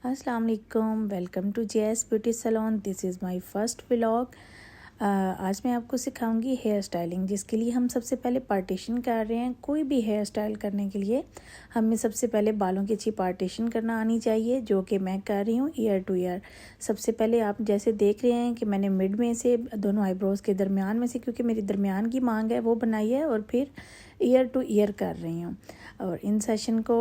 अस्सलाम वालेकुम, welcome to JS beauty salon. This is my first vlog. आज मैं आपको सिखाऊंगी हेयर स्टाइलिंग, जिसके लिए हम सबसे पहले पार्टीशन कर रहे हैं। कोई भी हेयर स्टाइल करने के लिए हमें सबसे पहले बालों की अच्छी पार्टीशन करना आनी चाहिए, जो कि मैं कर रही हूँ ईयर टू ईयर। सबसे पहले आप जैसे देख रहे हैं कि मैंने मिड में से दोनों आईब्रोज़ के दरमियान में से, क्योंकि मेरी दरमियान की मांग है, वो बनाई है और फिर ईयर टू ईयर कर रही हूँ। और इन सेशन को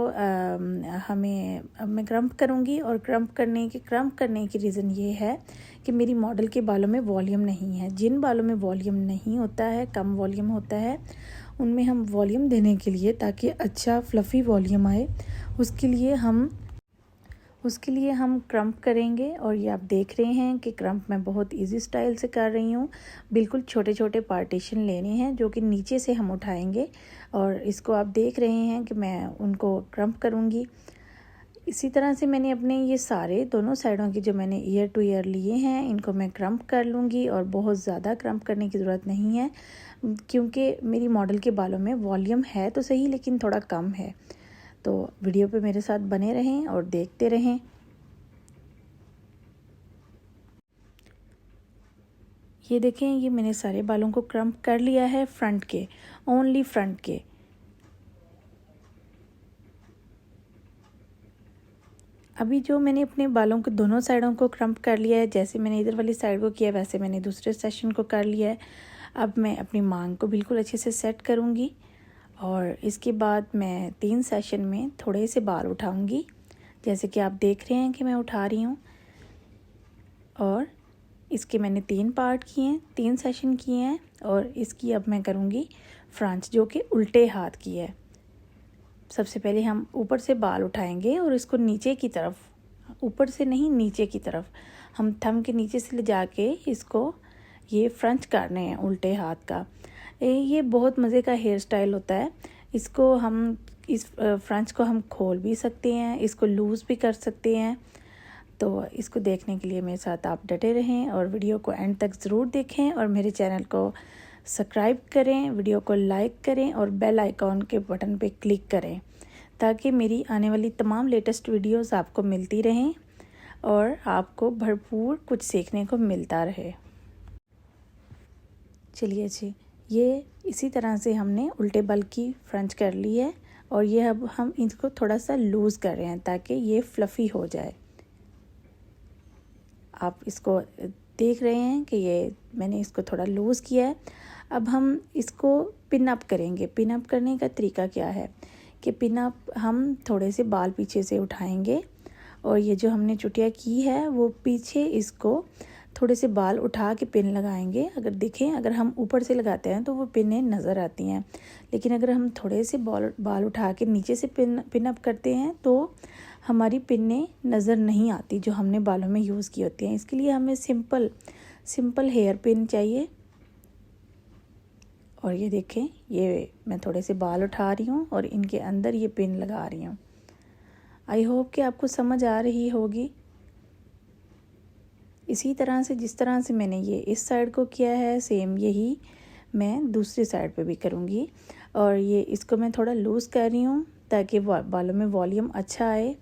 मैं क्रम्प करूँगी। और क्रम्प करने की रीज़न ये है कि मेरी मॉडल के बालों में वॉल्यूम नहीं है। जिन बालों में वॉल्यूम नहीं होता है, कम वॉल्यूम होता है, उनमें हम वॉल्यूम देने के लिए, ताकि अच्छा फ्लफ़ी वॉल्यूम आए, उसके लिए हम क्रम्प करेंगे। और ये आप देख रहे हैं कि क्रम्प मैं बहुत इजी स्टाइल से कर रही हूँ। बिल्कुल छोटे छोटे पार्टीशन लेने हैं, जो कि नीचे से हम उठाएंगे, और इसको आप देख रहे हैं कि मैं उनको क्रम्प करूँगी। इसी तरह से मैंने अपने ये सारे दोनों साइडों की जो मैंने ईयर टू ईयर लिए हैं, इनको मैं क्रम्प कर लूँगी। और बहुत ज़्यादा क्रम्प करने की ज़रूरत नहीं है, क्योंकि मेरी मॉडल के बालों में वॉल्यूम है तो सही, लेकिन थोड़ा कम है। तो वीडियो पे मेरे साथ बने रहें और देखते रहें। ये देखें, ये मैंने सारे बालों को क्रम्प कर लिया है, फ्रंट के, ओनली फ्रंट के। अभी जो मैंने अपने बालों के दोनों साइडों को क्रम्प कर लिया है, जैसे मैंने इधर वाली साइड को किया, वैसे मैंने दूसरे सेशन को कर लिया है। अब मैं अपनी मांग को बिल्कुल अच्छे से सेट करूँगी, और इसके बाद मैं 3 सेशन में थोड़े से बाल उठाऊँगी, जैसे कि आप देख रहे हैं कि मैं उठा रही हूँ। और इसके मैंने 3 पार्ट किए हैं, 3 सेशन किए हैं। और इसकी अब मैं करूँगी फ्रंट, जो कि उल्टे हाथ की है। सबसे पहले हम ऊपर से बाल उठाएंगे और इसको नीचे की तरफ, ऊपर से नहीं नीचे की तरफ, हम थंब के नीचे से ले जाके इसको ये फ्रंच करने हैं उल्टे हाथ का। ये बहुत मज़े का हेयर स्टाइल होता है। इसको हम इस फ्रंच को हम खोल भी सकते हैं, इसको लूज़ भी कर सकते हैं। तो इसको देखने के लिए मेरे साथ आप डटे रहें और वीडियो को एंड तक ज़रूर देखें, और मेरे चैनल को सब्सक्राइब करें, वीडियो को लाइक करें और बेल आइकॉन के बटन पे क्लिक करें, ताकि मेरी आने वाली तमाम लेटेस्ट वीडियोस आपको मिलती रहें और आपको भरपूर कुछ सीखने को मिलता रहे। चलिए जी, ये इसी तरह से हमने उल्टे बाल की फ्रंच कर ली है, और ये अब हम इसको थोड़ा सा लूज़ कर रहे हैं, ताकि ये फ्लफ़ी हो जाए। आप इसको देख रहे हैं कि ये मैंने इसको थोड़ा लूज़ किया है। अब हम इसको पिन अप करेंगे। पिन अप करने का तरीका क्या है कि पिन अप हम थोड़े से बाल पीछे से उठाएंगे, और ये जो हमने चुटिया की है वो पीछे इसको थोड़े से बाल उठा के पिन लगाएंगे। अगर देखें, अगर हम ऊपर से लगाते हैं तो वो पिनें नज़र आती हैं, लेकिन अगर हम थोड़े से बाल उठा के नीचे से पिन अप करते हैं तो हमारी पिनें नज़र नहीं आती, जो हमने बालों में यूज़ की होती हैं। इसके लिए हमें सिंपल हेयर पिन चाहिए। और ये देखें, ये मैं थोड़े से बाल उठा रही हूँ और इनके अंदर ये पिन लगा रही हूँ। आई होप कि आपको समझ आ रही होगी। इसी तरह से जिस तरह से मैंने ये इस साइड को किया है, सेम यही मैं दूसरी साइड पे भी करूँगी। और ये इसको मैं थोड़ा लूज़ कर रही हूँ, ताकि बालों में वॉल्यूम अच्छा आए।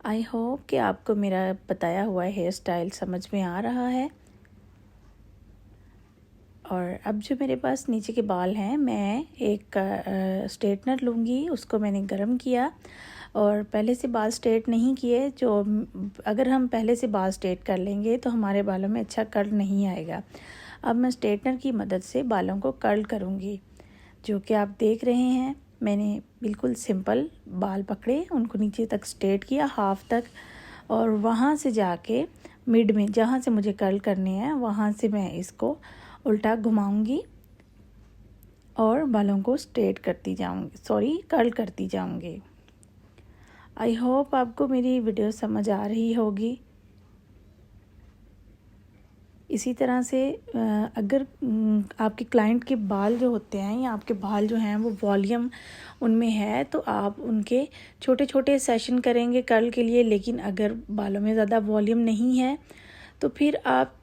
आई होप कि आपको मेरा बताया हुआ हेयर स्टाइल समझ में आ रहा है। और अब जो मेरे पास नीचे के बाल हैं, मैं एक स्ट्रेटनर लूँगी। उसको मैंने गरम किया, और पहले से बाल स्ट्रेट नहीं किए। जो अगर हम पहले से बाल स्ट्रेट कर लेंगे तो हमारे बालों में अच्छा कर्ल नहीं आएगा। अब मैं स्ट्रेटनर की मदद से बालों को कर्ल करूँगी, जो कि आप देख रहे हैं। मैंने बिल्कुल सिंपल बाल पकड़े, उनको नीचे तक स्ट्रेट किया, हाफ तक, और वहाँ से जाके मिड में जहाँ से मुझे कर्ल करने हैं, वहाँ से मैं इसको उल्टा घुमाऊंगी और बालों को स्ट्रेट करती जाऊंगी, कर्ल करती जाऊंगी। आई होप आपको मेरी वीडियो समझ आ रही होगी। इसी तरह से अगर आपके क्लाइंट के बाल जो होते हैं, या आपके बाल जो हैं वो वॉल्यूम उनमें है, तो आप उनके छोटे छोटे सेशन करेंगे कर्ल के लिए। लेकिन अगर बालों में ज़्यादा वॉल्यूम नहीं है, तो फिर आप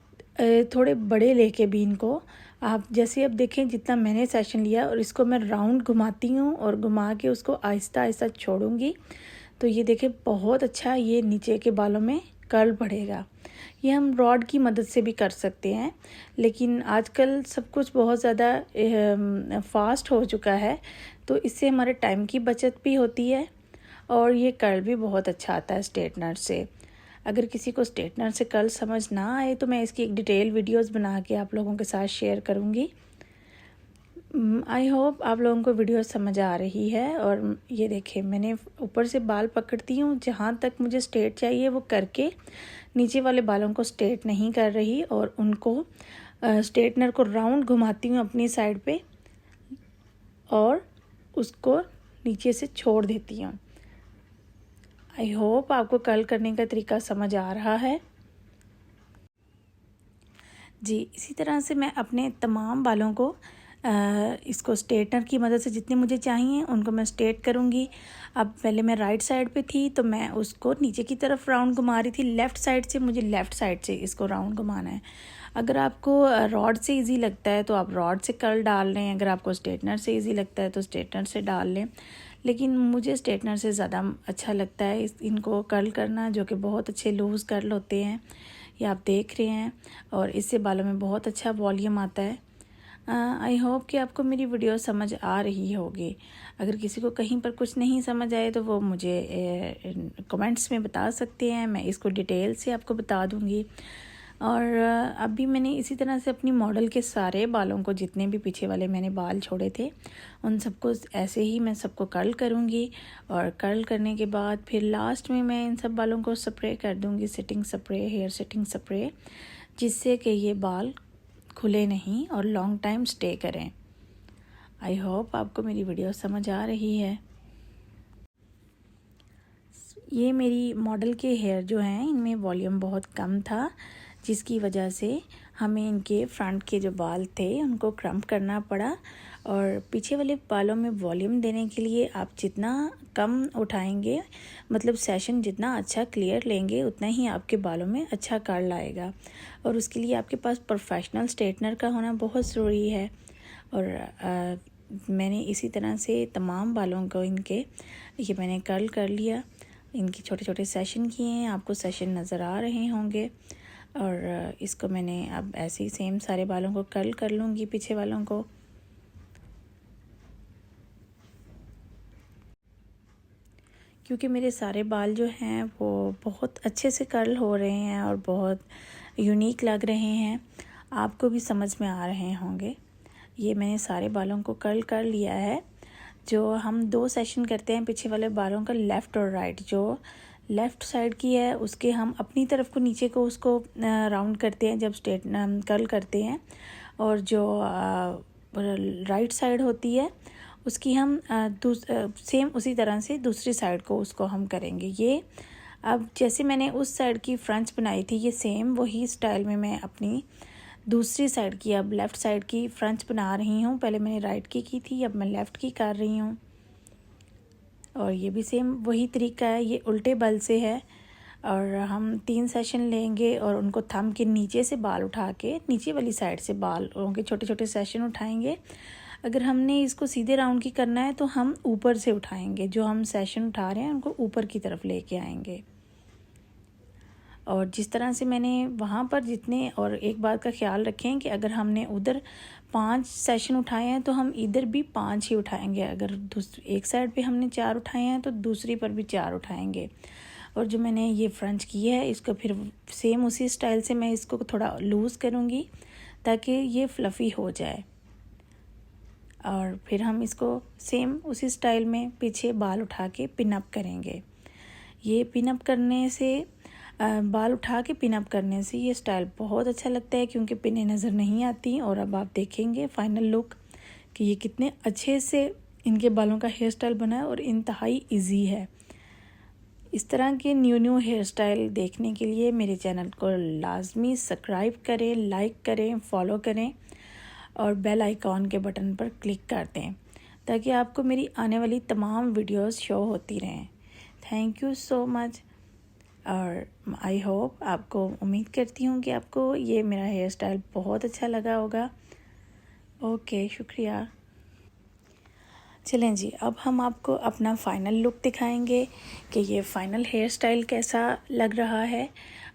थोड़े बड़े लेके भी इनको आप जैसे अब देखें जितना मैंने सेशन लिया और इसको मैं राउंड घुमाती हूँ और घुमा के उसको आहिस्ता आहिस्ता छोड़ूंगी, तो ये देखें बहुत अच्छा ये नीचे के बालों में कर्ल बढ़ेगा। ये हम रॉड की मदद से भी कर सकते हैं, लेकिन आजकल सब कुछ बहुत ज़्यादा फास्ट हो चुका है, तो इससे हमारे टाइम की बचत भी होती है और ये कर्ल भी बहुत अच्छा आता है स्ट्रेटनर से। अगर किसी को स्ट्रेटनर से कर्ल समझ ना आए तो मैं इसकी एक डिटेल वीडियोस बना के आप लोगों के साथ शेयर करूँगी। आई होप आप लोगों को वीडियो समझ आ रही है। और ये देखिए मैंने ऊपर से बाल पकड़ती हूँ, जहाँ तक मुझे स्ट्रेट चाहिए वो करके नीचे वाले बालों को स्ट्रेट नहीं कर रही और उनको स्ट्रेटनर को राउंड घुमाती हूँ अपनी साइड पे और उसको नीचे से छोड़ देती हूँ। आई होप आपको कर्ल करने का तरीका समझ आ रहा है। जी, इसी तरह से मैं अपने तमाम बालों को इसको स्ट्रेटनर की मदद से जितने मुझे चाहिए उनको मैं स्ट्रेट करूँगी। अब पहले मैं राइट साइड पे थी तो मैं उसको नीचे की तरफ राउंड घुमा रही थी, लेफ़्ट साइड से मुझे लेफ़्ट साइड से इसको राउंड घुमाना है। अगर आपको रॉड से इजी लगता है तो आप रॉड से कर्ल डाल लें, अगर आपको स्ट्रेटनर से इजी लगता है तो स्ट्रेटनर से डाल लें, लेकिन मुझे स्ट्रेटनर से ज़्यादा अच्छा लगता है इनको कर्ल करना, जो कि बहुत अच्छे लूज़ कर्ल होते हैं, ये आप देख रहे हैं, और इससे बालों में बहुत अच्छा वॉल्यूम आता है। आई होप कि आपको मेरी वीडियो समझ आ रही होगी। अगर किसी को कहीं पर कुछ नहीं समझ आए तो वो मुझे कमेंट्स में बता सकते हैं, मैं इसको डिटेल से आपको बता दूंगी। और अभी मैंने इसी तरह से अपनी मॉडल के सारे बालों को, जितने भी पीछे वाले मैंने बाल छोड़े थे, उन सबको ऐसे ही मैं सबको कर्ल करूँगी। और कर्ल करने के बाद फिर लास्ट में मैं इन सब बालों को स्प्रे कर दूँगी, setting spray, hair setting spray, जिससे कि ये बाल खुले नहीं और लॉन्ग टाइम स्टे करें। आई होप आपको मेरी वीडियो समझ आ रही है। ये मेरी मॉडल के हेयर जो हैं इनमें वॉल्यूम बहुत कम था, जिसकी वजह से हमें इनके फ्रंट के जो बाल थे उनको क्रम्प करना पड़ा। और पीछे वाले बालों में वॉल्यूम देने के लिए आप जितना कम उठाएंगे, मतलब सेशन जितना अच्छा क्लियर लेंगे, उतना ही आपके बालों में अच्छा कर्ल आएगा। और उसके लिए आपके पास प्रोफेशनल स्ट्रेटनर का होना बहुत ज़रूरी है। और मैंने इसी तरह से तमाम बालों को इनके ये मैंने कर्ल कर लिया, इनके छोटे छोटे सेशन किए हैं, आपको सेशन नज़र आ रहे होंगे। और इसको मैंने अब ऐसे ही सेम सारे बालों को कर्ल कर लूँगी, पीछे वालों को। क्योंकि मेरे सारे बाल जो हैं वो बहुत अच्छे से कर्ल हो रहे हैं और बहुत यूनिक लग रहे हैं, आपको भी समझ में आ रहे होंगे। ये मैंने सारे बालों को कर्ल कर लिया है। जो हम 2 सेशन करते हैं पीछे वाले बालों का, लेफ़्ट और राइट, जो लेफ़्ट साइड की है उसके हम अपनी तरफ को नीचे को उसको राउंड करते हैं जब स्ट्रेट कर्ल करते हैं, और जो राइट साइड होती है उसकी हम सेम उसी तरह से दूसरी साइड को उसको हम करेंगे। ये अब जैसे मैंने उस साइड की फ्रंच बनाई थी, ये सेम वही स्टाइल में मैं अपनी दूसरी साइड की, अब लेफ़्ट साइड की फ्रंच बना रही हूँ। पहले मैंने राइट की थी, अब मैं लेफ़्ट की कर रही हूँ। और ये भी सेम वही तरीका है, ये उल्टे बल से है। और हम 3 सेशन लेंगे और उनको थंब के नीचे से बाल उठा के, नीचे वाली साइड से बालों के छोटे छोटे सेशन उठाएंगे। अगर हमने इसको सीधे राउंड की करना है तो हम ऊपर से उठाएंगे, जो हम सेशन उठा रहे हैं उनको ऊपर की तरफ लेके आएंगे। और जिस तरह से मैंने वहाँ पर जितने, और एक बात का ख्याल रखें कि अगर हमने उधर 5 सेशन उठाए हैं तो हम इधर भी 5 ही उठाएंगे। अगर एक साइड पे हमने 4 उठाए हैं तो दूसरी पर भी 4 उठाएंगे। और जो मैंने ये फ्रंच की है इसको फिर सेम उसी स्टाइल से मैं इसको थोड़ा लूज़ करूँगी ताकि ये फ्लफ़ी हो जाए। और फिर हम इसको सेम उसी स्टाइल में पीछे बाल उठा के पिन अप करेंगे। ये पिन अप करने से, बाल उठा के पिन अप करने से ये स्टाइल बहुत अच्छा लगता है, क्योंकि पिनें नज़र नहीं आती। और अब आप देखेंगे फाइनल लुक कि ये कितने अच्छे से इनके बालों का हेयर स्टाइल बना है और इंतहाई इजी है। इस तरह के न्यू हेयर स्टाइल देखने के लिए मेरे चैनल को लाजमी सब्सक्राइब करें, लाइक करें, फॉलो करें और बेल आइकॉन के बटन पर क्लिक कर दें ताकि आपको मेरी आने वाली तमाम वीडियोस शो होती रहें। Thank you so much. और आई होप, आपको उम्मीद करती हूँ कि आपको ये मेरा हेयर स्टाइल बहुत अच्छा लगा होगा। ओके, शुक्रिया। चलें जी, अब हम आपको अपना फ़ाइनल लुक दिखाएंगे कि ये फ़ाइनल हेयर स्टाइल कैसा लग रहा है।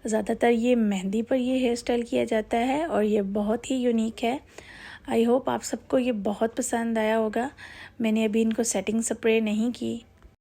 ज़्यादातर ये मेहंदी पर ये हेयर स्टाइल किया जाता है और ये बहुत ही यूनिक है। आई होप आप सबको ये बहुत पसंद आया होगा। मैंने अभी इनको सेटिंग स्प्रे नहीं की